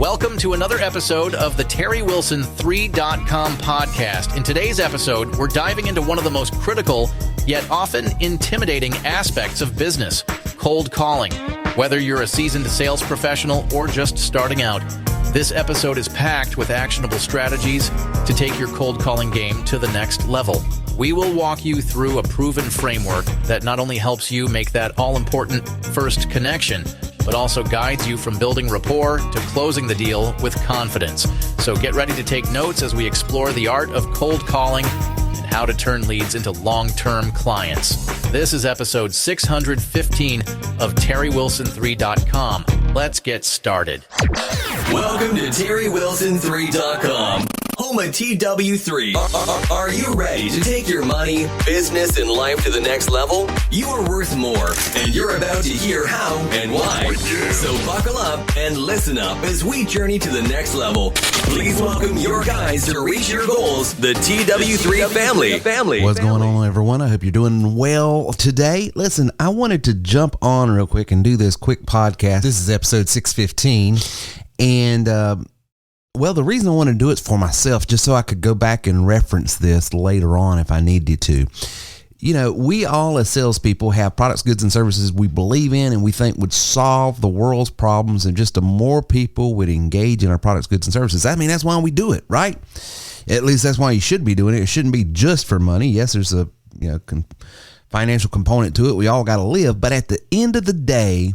Welcome to another episode of the TerryWilson3.com podcast. In today's episode, we're diving into one of the most critical, yet often intimidating aspects of business, cold calling. Whether you're a seasoned sales professional or just starting out, this episode is packed with actionable strategies to take your cold calling game to the next level. We will walk you through a proven framework that not only helps you make that all-important first connection, but also guides you from building rapport to closing the deal with confidence. So get ready to take notes as we explore the art of cold calling and how to turn leads into long-term clients. This is episode 615 of TerryWilson3.com. Let's get started. Welcome to TerryWilson3.com, home of TW3. Are you ready to take your money, business, and life to the next level? You are worth more, and you're about to hear how and why. So buckle up and listen up as we journey to the next level. Please welcome your guys to reach your goals, the TW3 family. What's going on, everyone? I hope you're doing well today. Listen, I wanted to jump on real quick and do this quick podcast. This is episode 615. And, well, the reason I want to do it is for myself, just so I could go back and reference this later on if I needed to. You know, we all as salespeople have products, goods, and services we believe in and we think would solve the world's problems, and just more people would engage in our products, goods, and services. I mean, that's why we do it, right? At least that's why you should be doing it. It shouldn't be just for money. Yes, there's a financial component to it. We all got to live. But at the end of the day,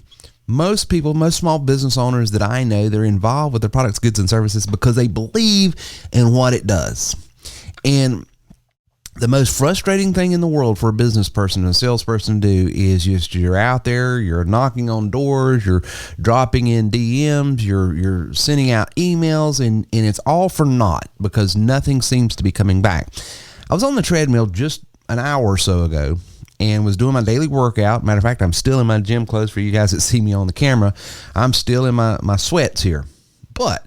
most people, most small business owners that I know, they're involved with their products, goods, and services because they believe in what it does. And the most frustrating thing in the world for a business person and a salesperson to do is just you're out there, you're knocking on doors, you're dropping in DMs, you're sending out emails, and it's all for naught because nothing seems to be coming back. I was on the treadmill just an hour or so ago and was doing my daily workout. Matter of fact, I'm still in my gym clothes for you guys that see me on the camera. I'm still in my sweats here. But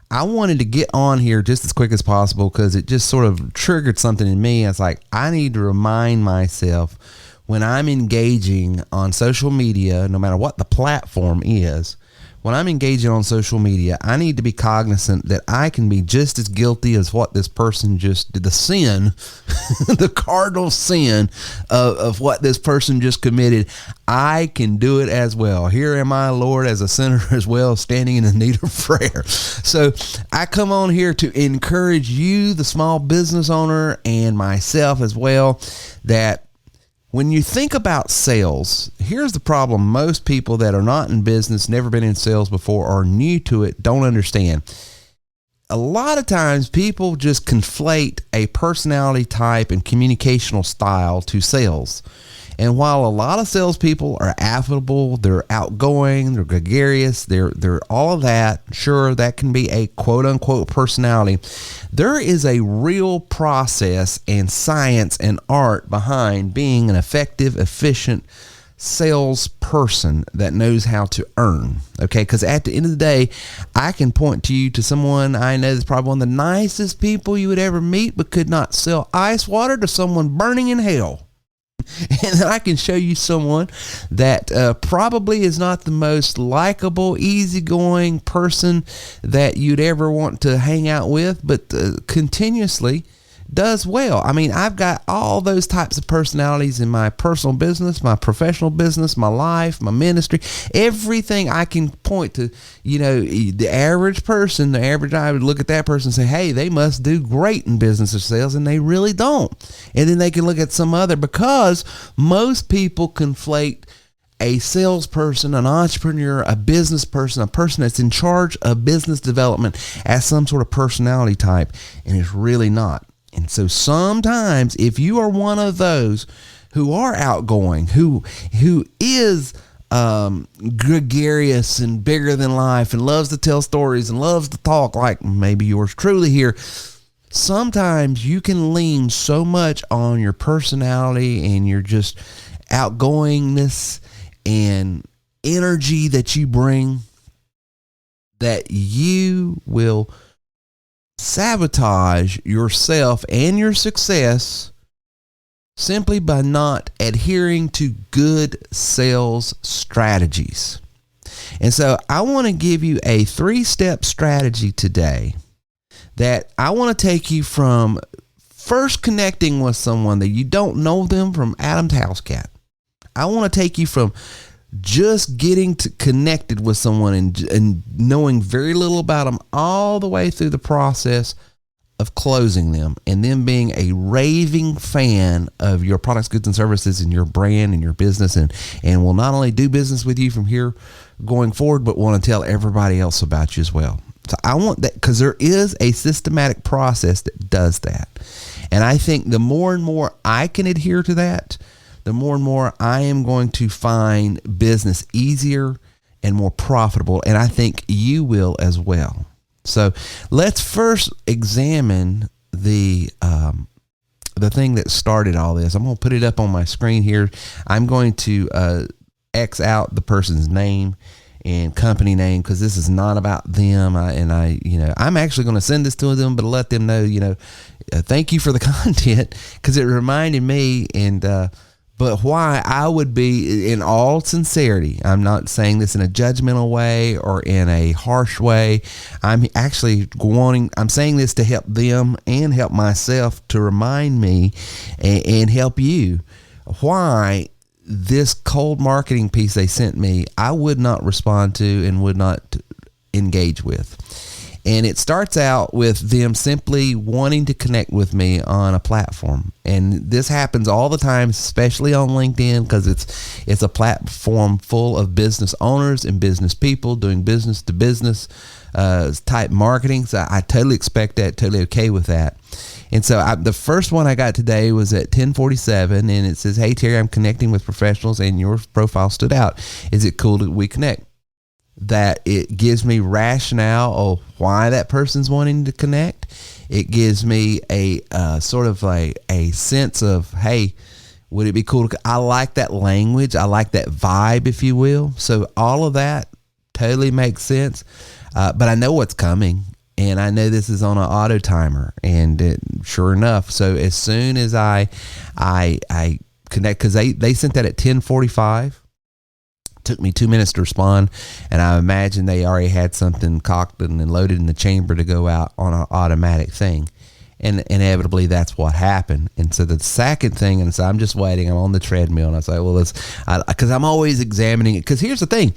I wanted to get on here just as quick as possible because it just sort of triggered something in me. It's like, I need to remind myself when I'm engaging on social media, no matter what the platform is, when I'm engaging on social media, I need to be cognizant that I can be just as guilty as what this person just did. The sin, the cardinal sin of what this person just committed, I can do it as well. Here am I, Lord, as a sinner as well, standing in the need of prayer. So I come on here to encourage you, the small business owner, and myself as well, that when you think about sales, here's the problem. Most people that are not in business, never been in sales before, or new to it, don't understand. A lot of times people just conflate a personality type and communicational style to sales. And while a lot of salespeople are affable, they're outgoing, they're gregarious, they're all of that, sure, that can be a quote-unquote personality. There is a real process and science and art behind being an effective, efficient salesperson that knows how to earn, okay? Because at the end of the day, I can point to you to someone I know that's probably one of the nicest people you would ever meet, but could not sell ice water to someone burning in hell. And then I can show you someone that probably is not the most likable, easygoing person that you'd ever want to hang out with, but continuously does well. I mean, I've got all those types of personalities in my personal business, my professional business, my life, my ministry, everything I can point to. You know, the average person, the average I would look at that person and say, hey, they must do great in business or sales, and they really don't. And then they can look at some other, because most people conflate a salesperson, an entrepreneur, a business person, a person that's in charge of business development as some sort of personality type, and it's really not. And so sometimes if you are one of those who are outgoing, who is gregarious and bigger than life and loves to tell stories and loves to talk like maybe yours truly here, sometimes you can lean so much on your personality and your just outgoingness and energy that you bring that you will sabotage yourself and your success simply by not adhering to good sales strategies. And so I want to give you a 3-step strategy today that I want to take you from first connecting with someone that you don't know them from Adam to House Cat. I want to take you from just getting connected with someone and knowing very little about them all the way through the process of closing them, and then being a raving fan of your products, goods, and services, and your brand and your business, and will not only do business with you from here going forward, but want to tell everybody else about you as well. So I want that, because there is a systematic process that does that. And I think the more and more I can adhere to that, the more and more I am going to find business easier and more profitable. And I think you will as well. So let's first examine the thing that started all this. I'm going to put it up on my screen here. I'm going to X out the person's name and company name, because this is not about them. I'm actually going to send this to them, but let them know, thank you for the content, because it reminded me but why I would be, in all sincerity, I'm not saying this in a judgmental way or in a harsh way. I'm saying this to help them and help myself, to remind me and help you why this cold marketing piece they sent me, I would not respond to and would not engage with. And it starts out with them simply wanting to connect with me on a platform. And this happens all the time, especially on LinkedIn, because it's a platform full of business owners and business people doing business to business type marketing. So I totally expect that, totally okay with that. And so the first one I got today was at 10:47, and it says, "Hey Terry, I'm connecting with professionals and your profile stood out. Is it cool that we connect?" That it gives me rationale of why that person's wanting to connect. It gives me a sort of like a sense of, hey, would it be cool I like that language. I like that vibe, if you will. So all of that totally makes sense. But I know what's coming, and I know this is on an auto timer, and sure enough. So as soon as I connect, because they sent that at 10:45. Took me 2 minutes to respond, and I imagine they already had something cocked and loaded in the chamber to go out on an automatic thing, and inevitably that's what happened. And so the second thing, and so I'm just waiting, I'm on the treadmill, and I say, well, because I'm always examining it, because here's the thing,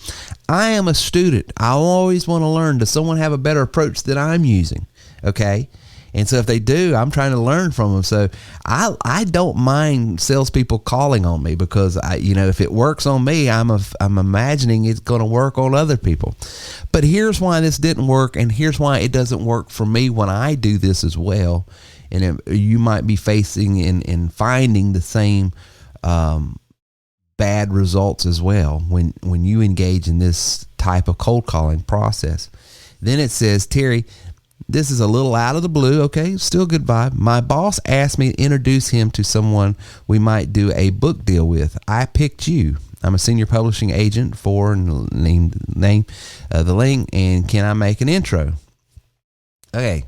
I am a student. I always want to learn. Does someone have a better approach that I'm using? Okay. And so if they do, I'm trying to learn from them. So I don't mind salespeople calling on me, because if it works on me, I'm imagining it's going to work on other people. But here's why this didn't work, and here's why it doesn't work for me when I do this as well. And you might be facing and finding the same bad results as well when you engage in this type of cold calling process. Then it says, Terry, this is a little out of the blue. Okay, still good vibe. My boss asked me to introduce him to someone we might do a book deal with. I picked you. I'm a senior publishing agent for name the link, and can I make an intro? Okay,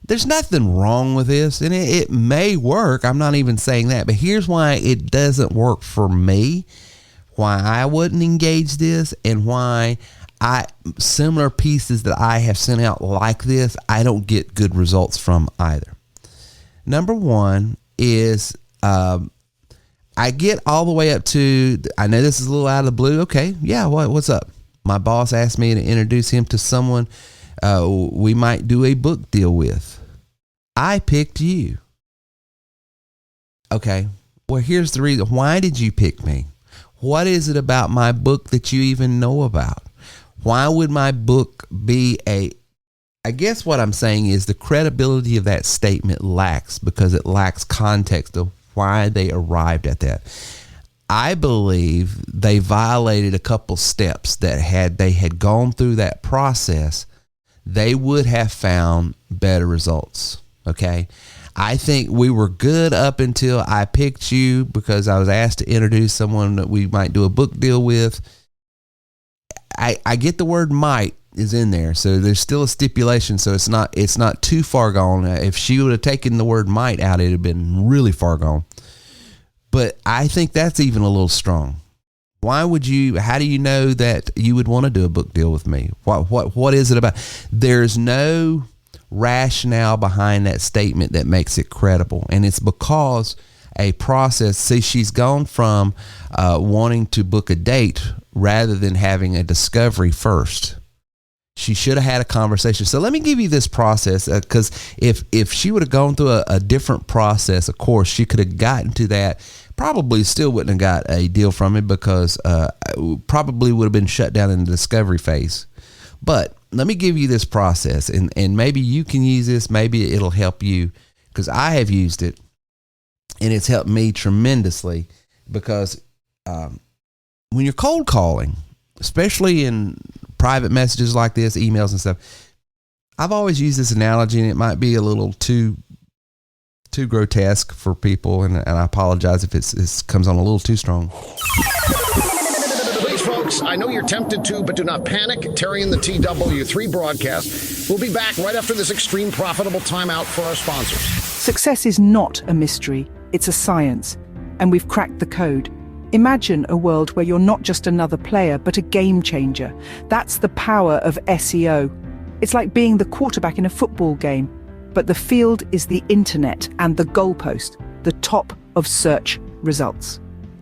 there's nothing wrong with this, and it may work. I'm not even saying that, but here's why it doesn't work for me, why I wouldn't engage this, and why similar pieces that I have sent out like this, I don't get good results from either. Number one is I get all the way up to, I know this is a little out of the blue. Okay, yeah, what's up? My boss asked me to introduce him to someone we might do a book deal with. I picked you. Okay, well, here's the reason. Why did you pick me? What is it about my book that you even know about? Why would my book be I guess what I'm saying is the credibility of that statement lacks, because it lacks context of why they arrived at that. I believe they violated a couple steps that had they had gone through that process, they would have found better results. Okay. I think we were good up until I picked you, because I was asked to introduce someone that we might do a book deal with. I get the word might is in there, so there's still a stipulation, so it's not too far gone. If she would have taken the word might out, it'd have been really far gone. But I think that's even a little strong. How do you know that you would want to do a book deal with me? What is it about? There's no rationale behind that statement that makes it credible. And it's because a process, see, she's gone from wanting to book a date rather than having a discovery first. She should have had a conversation. So let me give you this process, because if she would have gone through a different process, of course, she could have gotten to that. Probably still wouldn't have got a deal from it, because probably would have been shut down in the discovery phase. But let me give you this process, and maybe you can use this. Maybe it'll help you, because I have used it, and it's helped me tremendously. Because when you're cold calling, especially in private messages like this, emails and stuff, I've always used this analogy, and it might be a little too grotesque for people, and I apologize if it comes on a little too strong. Please, folks, I know you're tempted to, but do not panic. Terry and the TW3 broadcast will be back right after this extreme profitable timeout for our sponsors. Success is not a mystery, it's a science, and we've cracked the code. Imagine a world where you're not just another player, but a game changer. That's the power of SEO. It's like being the quarterback in a football game, but the field is the internet and the goalpost, the top of search results.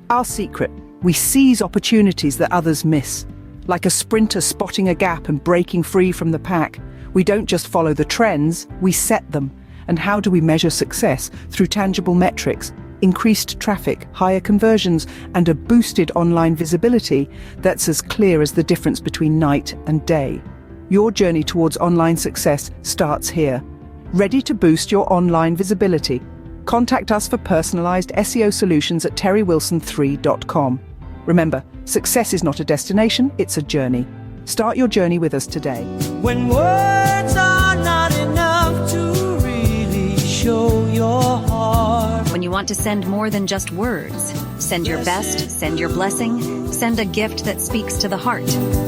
Our secret: we seize opportunities that others miss. Like a sprinter spotting a gap and breaking free from the pack, we don't just follow the trends, we set them. And how do we measure success? Through tangible metrics: increased traffic, higher conversions, and a boosted online visibility that's as clear as the difference between night and day. Your journey towards online success starts here. Ready to boost your online visibility? Contact us for personalized SEO solutions at terrywilson3.com. Remember, success is not a destination, it's a journey. Start your journey with us today. When words are not enough to really show your heart. When you want to send more than just words, send your best, send your blessing, send a gift that speaks to the heart.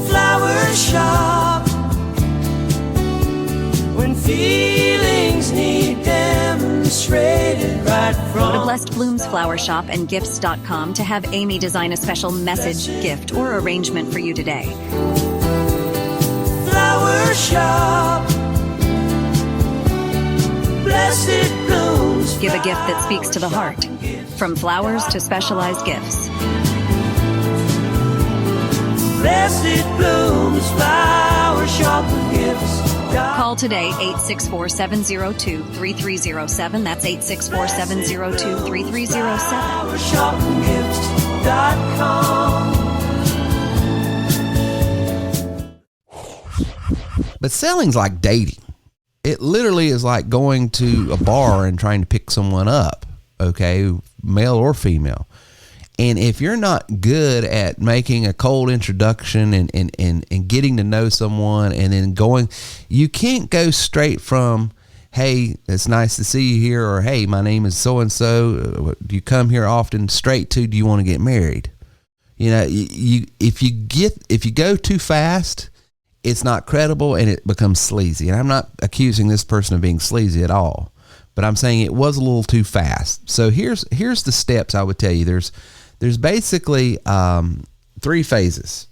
Flower shop. When feelings need demonstrated right from. Go to Blessed Blooms Flower Shop and Gifts.com to have Amy design a special message, gift, or arrangement for you today. Flower shop. Blessed blooms. Give a gift that speaks to the heart. From flowers to specialized gifts. Blessed blooms. Flower shop and gifts. Call today, 864-702-3307. That's 864-702-3307. But selling's like dating. It literally is like going to a bar and trying to pick someone up, okay, male or female. And if you're not good at making a cold introduction and getting to know someone and then going, you can't go straight from, hey, it's nice to see you here, or hey, my name is so-and-so. Do you come here often? Straight to, do you want to get married? You know, if you go too fast, it's not credible and it becomes sleazy. And I'm not accusing this person of being sleazy at all, but I'm saying it was a little too fast. So here's the steps I would tell you. There's basically 3 phases.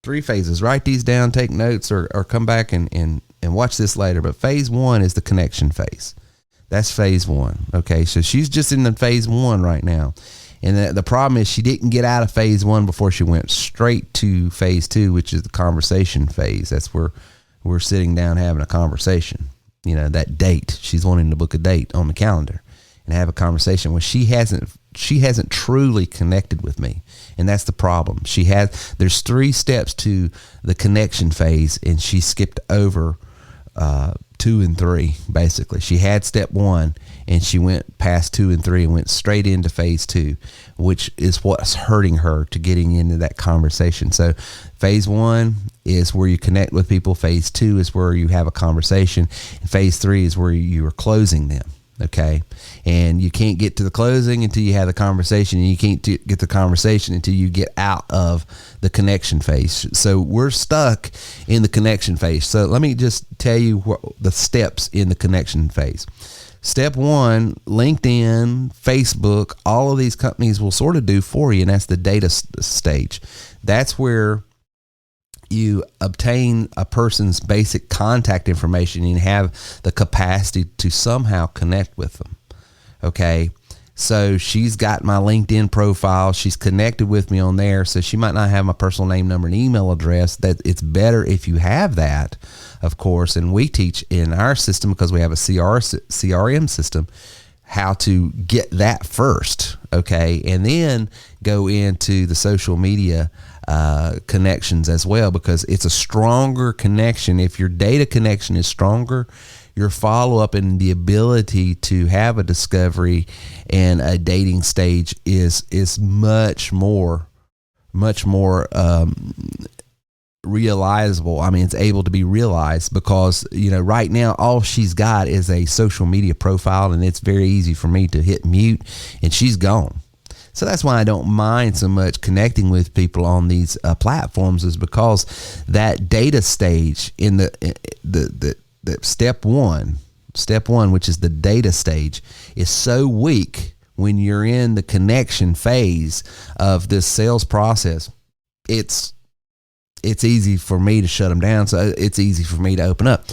3 phases. Write these down, take notes, or come back and watch this later. But phase 1 is the connection phase. That's phase 1. Okay, so she's just in the phase 1 right now. And the problem is she didn't get out of phase 1 before she went straight to phase 2, which is the conversation phase. That's where we're sitting down having a conversation. You know, that date. She's wanting to book a date on the calendar and have a conversation. Well, she hasn't truly connected with me, and that's the problem. There's 3 steps to the connection phase, and she skipped over 2 and 3. Basically, she had step 1 and she went past 2 and 3 and went straight into phase 2, which is what's hurting her to getting into that conversation. So phase 1 is where you connect with people. Phase 2 is where you have a conversation, and phase 3 is where you are closing them. Okay. And you can't get to the closing until you have the conversation, and you can't get the conversation until you get out of the connection phase. So we're stuck in the connection phase. So let me just tell you the steps in the connection phase. step one, LinkedIn, Facebook, all of these companies will sort of do for you, and that's the data stage. That's where you obtain a person's basic contact information and have the capacity to somehow connect with them. Okay. So she's got my LinkedIn profile. She's connected with me on there. So she might not have my personal name, number, and email address. That it's better if you have that, of course. And we teach in our system, because we have a CRM system, how to get that first. Okay. And then go into the social media connections as well, because it's a stronger connection. If your data connection is stronger, your follow-up and the ability to have a discovery and a dating stage is much more realizable. I mean, it's able to be realized, because, you know, right now all she's got is a social media profile, and it's very easy for me to hit mute and she's gone. So that's why I don't mind so much connecting with people on these platforms, is because that data stage in the step one, which is the data stage, is so weak when you're in the connection phase of this sales process. It's easy for me to shut them down, so it's easy for me to open up.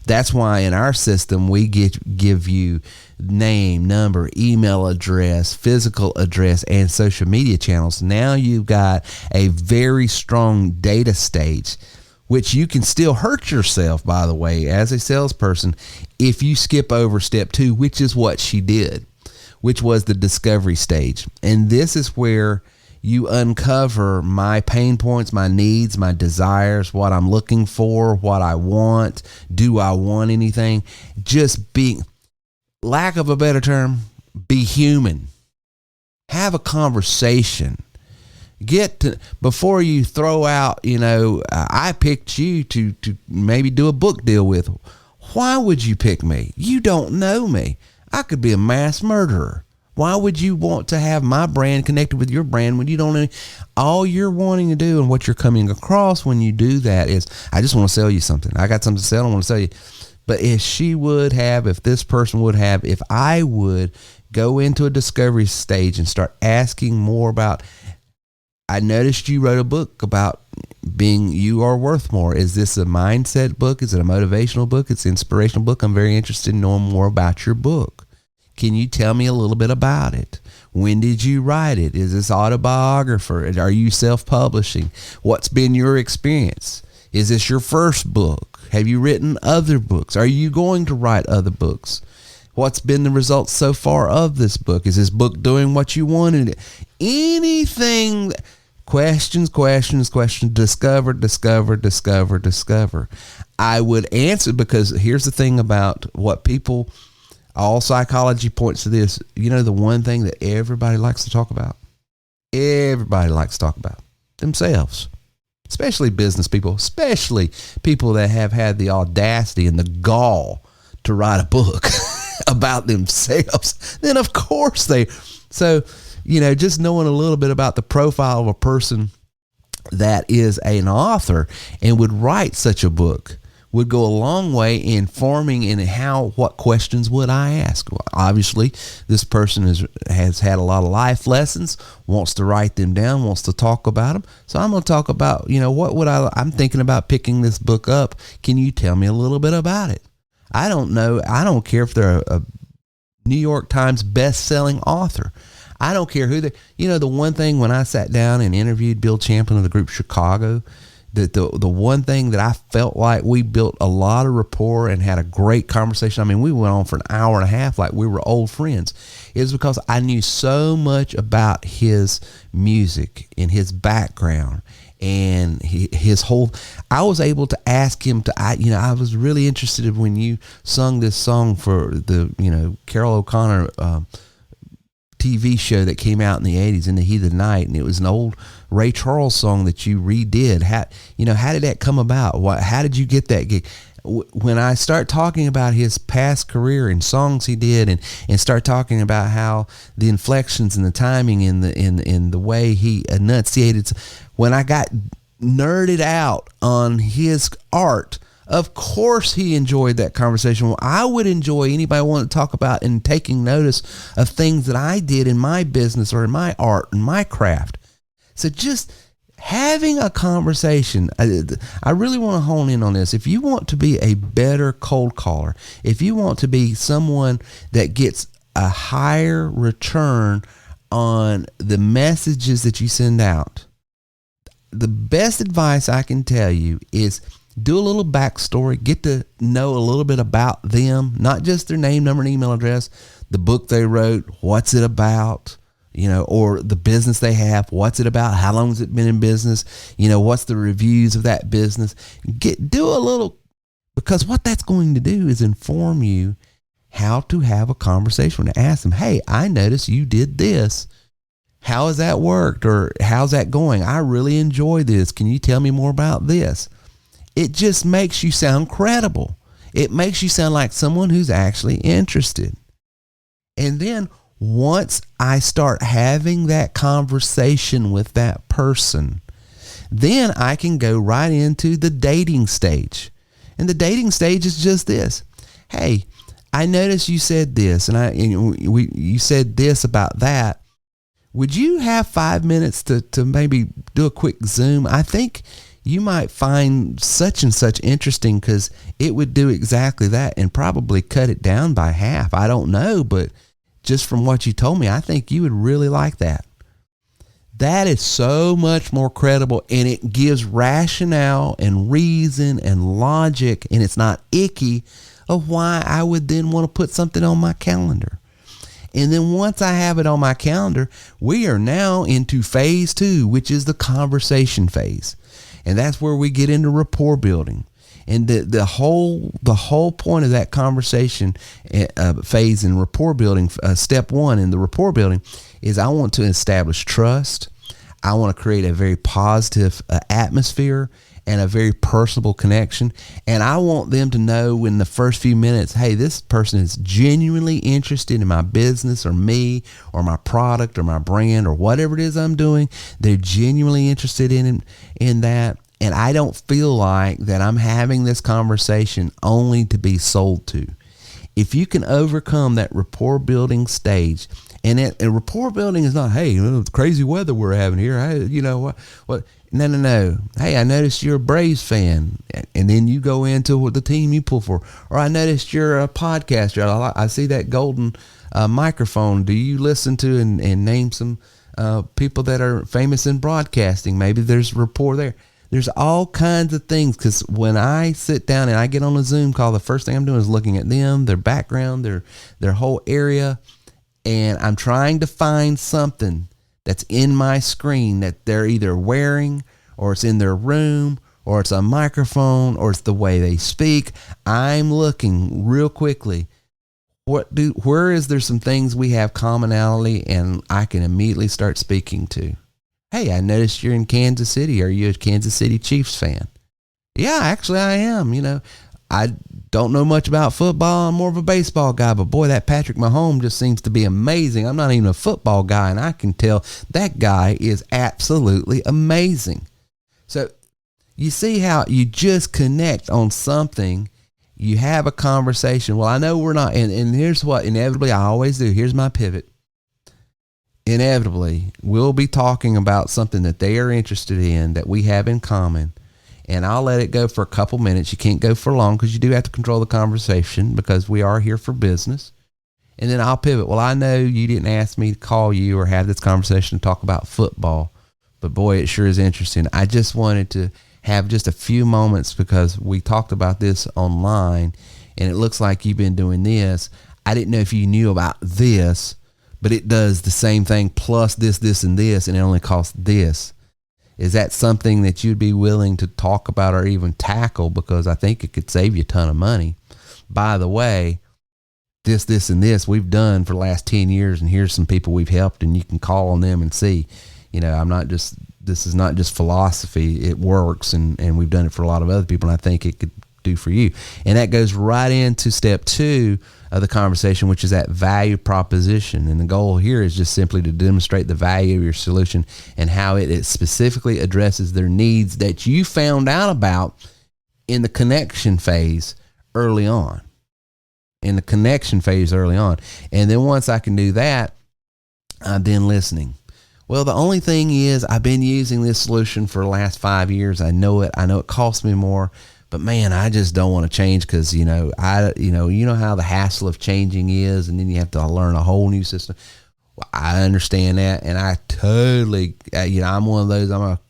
That's why in our system we give you name, number, email address, physical address, and social media channels. Now you've got a very strong data stage, which you can still hurt yourself, by the way, as a salesperson, if you skip over step two, which is what she did, which was the discovery stage. And this is where you uncover my pain points, my needs, my desires, what I'm looking for, what I want. Do I want anything? Just being, lack of a better term, be human. Have a conversation. Get to, before you throw out, you know, I picked you to maybe do a book deal with. Why would you pick me? You don't know me. I could be a mass murderer. Why would you want to have my brand connected with your brand when you don't know? All you're wanting to do and what you're coming across when you do that is, I just want to sell you something. I got something to sell. I want to sell you. But if this person would have, if I would go into a discovery stage and start asking more about, I noticed you wrote a book about being, you are worth more. Is this a mindset book? Is it a motivational book? It's an inspirational book. I'm very interested in knowing more about your book. Can you tell me a little bit about it? When did you write it? Is this autobiography? Are you self-publishing? What's been your experience? Is this your first book? Have you written other books? Are you going to write other books? What's been the results so far of this book? Is this book doing what you wanted? Anything, questions, discover. I would answer, because here's the thing about what people, all psychology points to this. You know, the one thing that everybody likes to talk about? Everybody likes to talk about themselves, especially business people, especially people that have had the audacity and the gall to write a book about themselves. Then of course so, you know, just knowing a little bit about the profile of a person that is an author and would write such a book would go a long way in forming in what questions would I ask. Well, obviously, this person has had a lot of life lessons, wants to write them down, wants to talk about them. So I'm going to talk about, you know, I'm thinking about picking this book up. Can you tell me a little bit about it? I don't know. I don't care if they're a New York Times best-selling author. I don't care who you know, the one thing when I sat down and interviewed Bill Champlin of the group Chicago, that the one thing that I felt like we built a lot of rapport and had a great conversation. I mean, we went on for an hour and a half like we were old friends. It was because I knew so much about his music and his background and his whole. I was able to ask him I was really interested when you sung this song for the, you know, Carol O'Connor TV show that came out in the 80s, In the Heat of the Night, and it was an old Ray Charles song that you redid. How did that come about? How did you get that gig? When I start talking about his past career and songs he did, and start talking about how the inflections and the timing and the way he enunciated, when I got nerded out on his art Of course he enjoyed that conversation. Well, I would enjoy anybody wanting to talk about and taking notice of things that I did in my business or in my art and my craft. So just having a conversation, I really want to hone in on this. If you want to be a better cold caller, if you want to be someone that gets a higher return on the messages that you send out, the best advice I can tell you is do a little backstory, get to know a little bit about them, not just their name, number, and email address, the book they wrote, what's it about, or the business they have, what's it about, how long has it been in business, what's the reviews of that business. Do a little, because what that's going to do is inform you how to have a conversation, to ask them, hey, I noticed you did this. How has that worked? Or how's that going? I really enjoy this. Can you tell me more about this? It just makes you sound credible. It makes you sound like someone who's actually interested. And then once I start having that conversation with that person, then I can go right into the dating stage. And the dating stage is just this. Hey, I noticed you said this, and you said this about that. Would you have 5 minutes to maybe do a quick Zoom? I think you might find such and such interesting, because it would do exactly that and probably cut it down by half. I don't know, but just from what you told me, I think you would really like that. That is so much more credible, and it gives rationale and reason and logic, and it's not icky of why I would then want to put something on my calendar. And then once I have it on my calendar, we are now into phase 2, which is the conversation phase. And that's where we get into rapport building. And the whole point of that conversation phase in rapport building, step 1 in the rapport building, is I want to establish trust. I want to create a very positive atmosphere and a very personable connection. And I want them to know in the first few minutes, hey, this person is genuinely interested in my business or me or my product or my brand or whatever it is I'm doing. They're genuinely interested in that. And I don't feel like that I'm having this conversation only to be sold to. If you can overcome that rapport building stage, and rapport building is not, hey, the crazy weather we're having here. Hey, what? No. Hey, I noticed you're a Braves fan, and then you go into the team you pull for. Or I noticed you're a podcaster. I see that golden microphone. Do you listen to and name some people that are famous in broadcasting? Maybe there's rapport there. There's all kinds of things, because when I sit down and I get on a Zoom call, the first thing I'm doing is looking at them, their background, their whole area, and I'm trying to find something that's in my screen that they're either wearing, or it's in their room, or it's a microphone, or it's the way they speak. I'm looking real quickly. Where is there some things we have commonality, and I can immediately start speaking to? Hey, I noticed you're in Kansas City. Are you a Kansas City Chiefs fan? Yeah, actually I am. I don't know much about football. I'm more of a baseball guy, but boy, that Patrick Mahomes just seems to be amazing. I'm not even a football guy, and I can tell that guy is absolutely amazing. So you see how you just connect on something. You have a conversation. Well, I know we're not, and here's what inevitably I always do. Here's my pivot. Inevitably, we'll be talking about something that they are interested in, that we have in common. And I'll let it go for a couple minutes. You can't go for long, because you do have to control the conversation, because we are here for business. And then I'll pivot. Well, I know you didn't ask me to call you or have this conversation to talk about football, but boy, it sure is interesting. I just wanted to have just a few moments, because we talked about this online, and it looks like you've been doing this. I didn't know if you knew about this, but it does the same thing plus this, and this, and it only costs this. Is that something that you'd be willing to talk about or even tackle? Because I think it could save you a ton of money. By the way, this, and this we've done for the last 10 years, and here's some people we've helped, and you can call on them and see. This is not just philosophy. It works, and we've done it for a lot of other people, and I think it could do for you. And that goes right into step 2 of the conversation, which is that value proposition. And the goal here is just simply to demonstrate the value of your solution and how it specifically addresses their needs that you found out about in the connection phase early on. And then once I can do that, I'm then listening. Well, the only thing is I've been using this solution for the last 5 years. I know it costs me more, but man, I just don't want to change because, you know how the hassle of changing is, and then you have to learn a whole new system. Well, I understand that. And I totally, I'm one of those, I'm a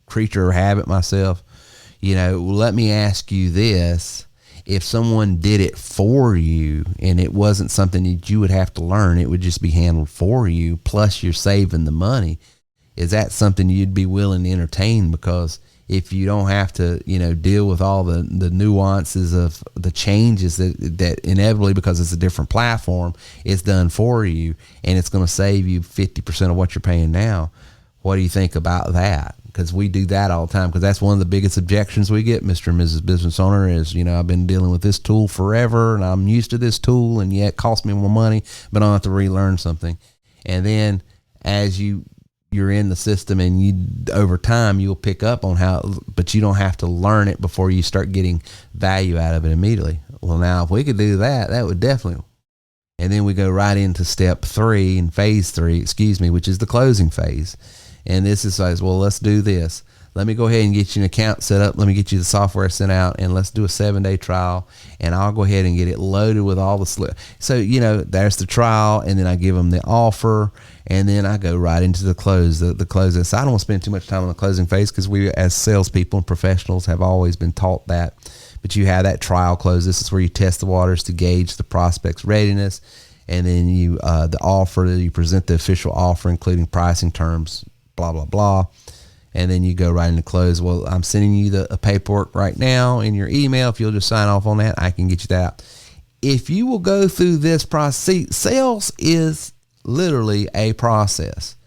creature of habit myself. Let me ask you this. If someone did it for you and it wasn't something that you would have to learn, it would just be handled for you, plus you're saving the money, is that something you'd be willing to entertain? Because if you don't have to, deal with all the nuances of the changes that inevitably, because it's a different platform, it's done for you and it's going to save you 50% of what you're paying now. What do you think about that? Because we do that all the time, because that's one of the biggest objections we get, Mr. and Mrs. Business Owner, is, I've been dealing with this tool forever and I'm used to this tool, and yet it costs me more money, but I don't have to relearn something. And then as you're in the system and over time you'll pick up on how, but you don't have to learn it before you start getting value out of it immediately. Well, now if we could do that, that would definitely. And then we go right into step 3 and phase 3, which is the closing phase. And this is like, well, let's do this. Let me go ahead and get you an account set up. Let me get you the software sent out, and let's do a 7-day trial. And I'll go ahead and get it loaded with all the So, there's the trial, and then I give them the offer, and then I go right into the close. The closing. So I don't want to spend too much time on the closing phase, because we, as salespeople and professionals, have always been taught that. But you have that trial close. This is where you test the waters to gauge the prospect's readiness, and then you the offer. You present the official offer, including pricing terms, blah, blah, blah. And then you go right into close. Well, I'm sending you the paperwork right now in your email. If you'll just sign off on that, I can get you that. If you will go through this process, see, sales is literally a process.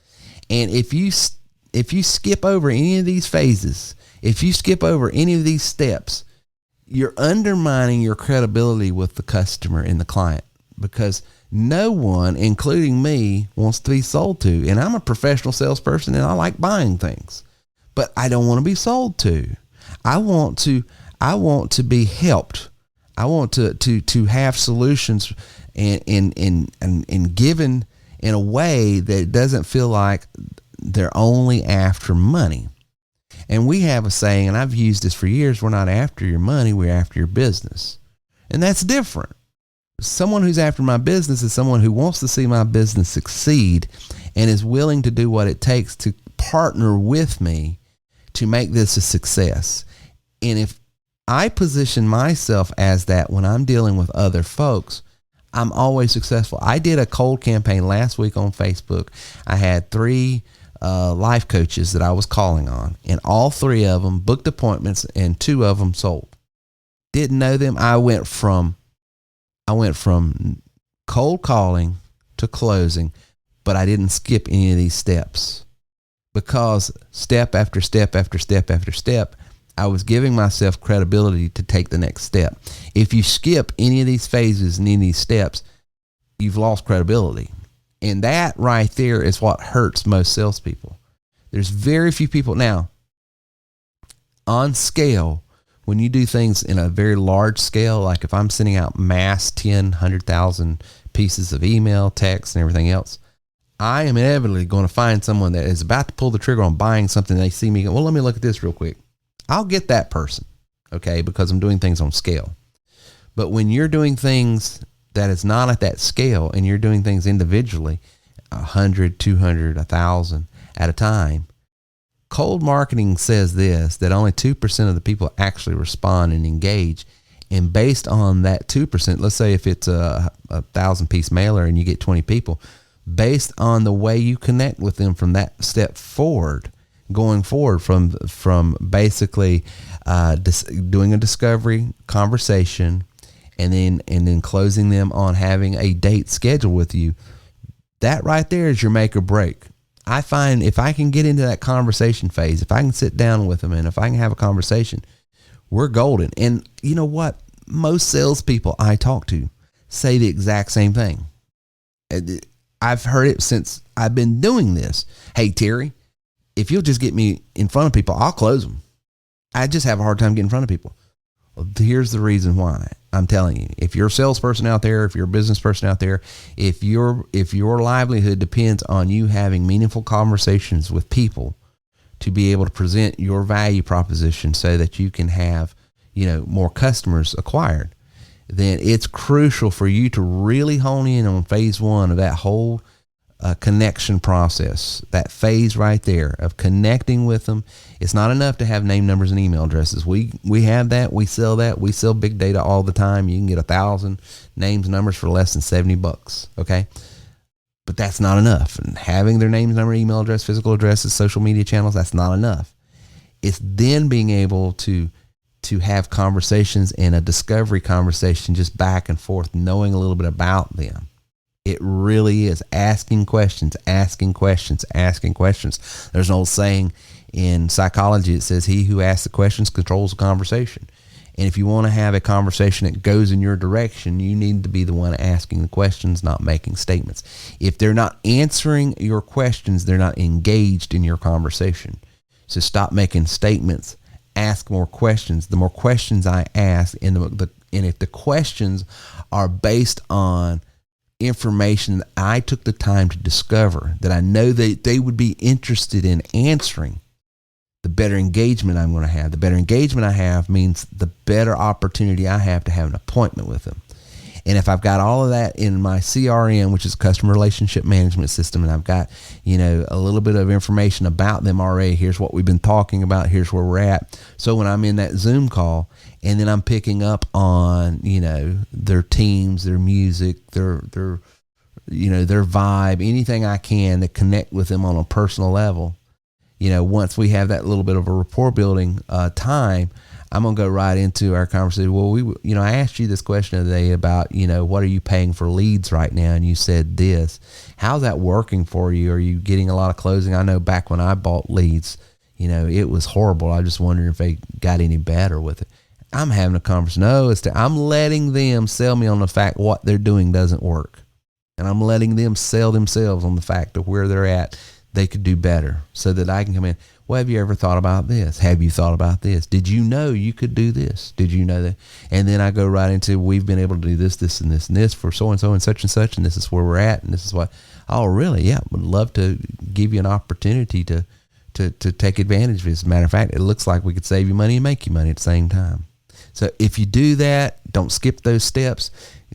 And if you skip over any of these phases, if you skip over any of these steps, you're undermining your credibility with the customer and the client, because no one, including me, wants to be sold to. And I'm a professional salesperson and I like buying things, but I don't want to be sold to. I want to be helped. I want to have solutions and given in a way that doesn't feel like they're only after money. And we have a saying, and I've used this for years, we're not after your money, we're after your business. And that's different. Someone who's after my business is someone who wants to see my business succeed and is willing to do what it takes to partner with me to make this a success. And if I position myself as that when I'm dealing with other folks, I'm always successful. I did a cold campaign last week on Facebook. I had 3 life coaches that I was calling on, and all 3 of them booked appointments and 2 of them sold. Didn't know them. I went from cold calling to closing, but I didn't skip any of these steps, because step after step after step after step, I was giving myself credibility to take the next step. If you skip any of these phases and any of these steps, you've lost credibility. And that right there is what hurts most salespeople. There's very few people. Now, on scale, when you do things in a very large scale, like if I'm sending out mass 10, 100,000 pieces of email, text, and everything else, I am inevitably going to find someone that is about to pull the trigger on buying something. They see me go, well, let me look at this real quick. I'll get that person, okay, because I'm doing things on scale. But when you're doing things that is not at that scale, and you're doing things individually, 100, 200, 1,000 at a time, cold marketing says this, that only 2% of the people actually respond and engage. And based on that 2%, let's say if it's a 1,000-piece mailer and you get 20 people, based on the way you connect with them from that step forward, going forward from basically doing a discovery conversation and then closing them on having a date scheduled with you, that right there is your make or break. I find if I can get into that conversation phase, if I can sit down with them and if I can have a conversation, we're golden. And you know what? Most salespeople I talk to say the exact same thing. I've heard it since I've been doing this. Hey, Terry, if you'll just get me in front of people, I'll close them. I just have a hard time getting in front of people. Here's the reason why. I'm telling you, if you're a salesperson out there, if you're a business person out there, if your livelihood depends on you having meaningful conversations with people to be able to present your value proposition so that you can have, more customers acquired, then it's crucial for you to really hone in on phase one of that whole connection process, that phase right there of connecting with them. It's not enough to have name, numbers, and email addresses. We have that. We sell that. We sell big data all the time. You can get 1,000 names, numbers for less than $70. Okay. But that's not enough. And having their names, number, email address, physical addresses, social media channels, that's not enough. It's then being able to have conversations and a discovery conversation just back and forth, knowing a little bit about them. It really is asking questions. There's an old saying in psychology. It says, he who asks the questions controls the conversation. And if you want to have a conversation that goes in your direction, you need to be the one asking the questions, not making statements. If they're not answering your questions, they're not engaged in your conversation. So stop making statements. Ask more questions. The more questions I ask, and if the questions are based on information that I took the time to discover, that I know that they would be interested in answering, the better engagement I'm going to have. The better engagement I have means the better opportunity I have to have an appointment with them. And if I've got all of that in my CRM, which is customer relationship management system, and I've got, a little bit of information about them already, here's what we've been talking about, here's where we're at. So when I'm in that Zoom call and then I'm picking up on, their teams, their music, their vibe, anything I can to connect with them on a personal level, once we have that little bit of a rapport building time, I'm going to go right into our conversation. Well, I asked you this question today about, what are you paying for leads right now? And you said this. How's that working for you? Are you getting a lot of closing? I know back when I bought leads, it was horrible. I just wondered if they got any better with it. I'm having a conversation. No, I'm letting them sell me on the fact what they're doing doesn't work. And I'm letting them sell themselves on the fact of where they're at. They could do better, so that I can come in. Well, have you ever thought about this? Have you thought about this? Did you know you could do this? Did you know that? And then I go right into, we've been able to do this, this, and this, and this for so-and-so and such, and this is where we're at, and this is what, oh, really? Yeah, would love to give you an opportunity to take advantage of it. As a matter of fact, it looks like we could save you money and make you money at the same time. So if you do that, don't skip those steps.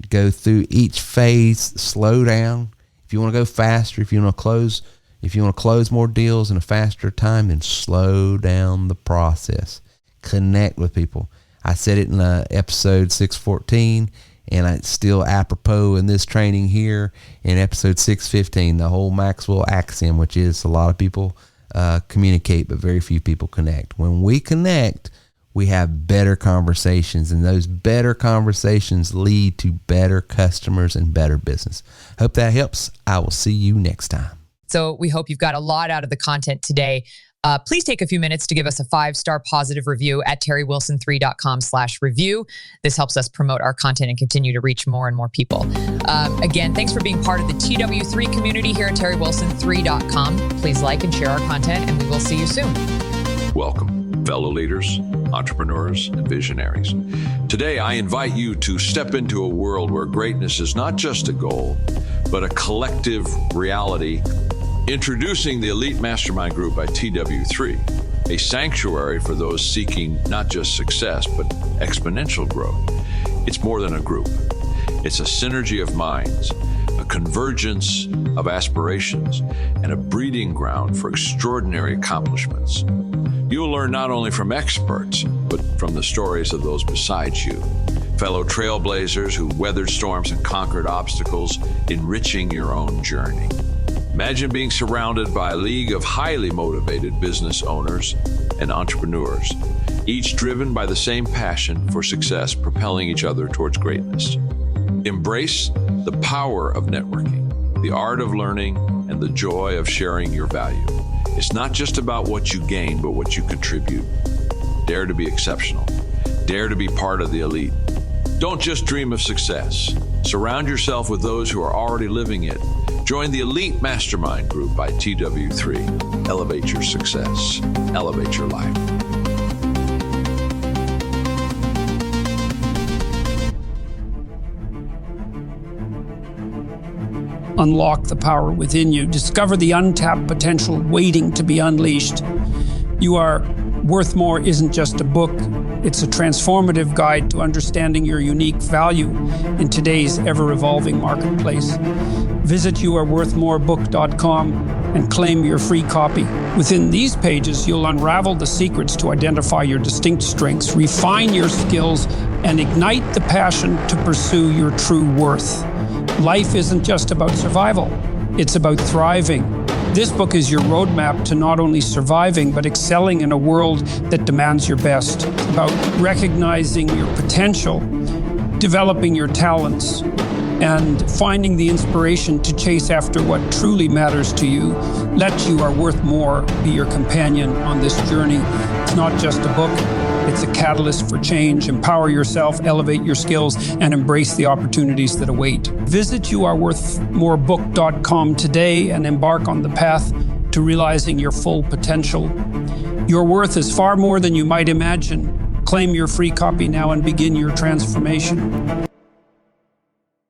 Go through each phase, slow down. If you want to go faster, if you want to close more deals in a faster time, then slow down the process. Connect with people. I said it in episode 614, and it's still apropos in this training here in episode 615, the whole Maxwell axiom, which is a lot of people communicate, but very few people connect. When we connect, we have better conversations, and those better conversations lead to better customers and better business. Hope that helps. I will see you next time. So we hope you've got a lot out of the content today. Please take a few minutes to give us a 5-star positive review at terrywilson3.com/review. This helps us promote our content and continue to reach more and more people. Again, thanks for being part of the TW3 community here at terrywilson3.com. Please like and share our content, and we will see you soon. Welcome, fellow leaders, entrepreneurs, and visionaries. Today, I invite you to step into a world where greatness is not just a goal, but a collective reality. Introducing the Elite Mastermind Group by TW3, a sanctuary for those seeking not just success, but exponential growth. It's more than a group. It's a synergy of minds, a convergence of aspirations, and a breeding ground for extraordinary accomplishments. You'll learn not only from experts, but from the stories of those beside you, fellow trailblazers who weathered storms and conquered obstacles, enriching your own journey. Imagine being surrounded by a league of highly motivated business owners and entrepreneurs, each driven by the same passion for success, propelling each other towards greatness. Embrace the power of networking, the art of learning, and the joy of sharing your value. It's not just about what you gain, but what you contribute. Dare to be exceptional. Dare to be part of the elite. Don't just dream of success. Surround yourself with those who are already living it. Join the Elite Mastermind Group by TW3. Elevate your success. Elevate your life. unlock the power within you. Discover the untapped potential waiting to be unleashed. You Are Worth More isn't just a book. It's a transformative guide to understanding your unique value in today's ever-evolving marketplace. Visit youareworthmorebook.com and claim your free copy. Within these pages, you'll unravel the secrets to identify your distinct strengths, refine your skills, and ignite the passion to pursue your true worth. Life isn't just about survival, it's about thriving. This book is your roadmap to not only surviving, but excelling in a world that demands your best. It's about recognizing your potential, developing your talents, and finding the inspiration to chase after what truly matters to you. Let You Are Worth More be your companion on this journey. It's not just a book, it's a catalyst for change. Empower yourself, elevate your skills, and embrace the opportunities that await. Visit youareworthmorebook.com today and embark on the path to realizing your full potential. Your worth is far more than you might imagine. Claim your free copy now and begin your transformation.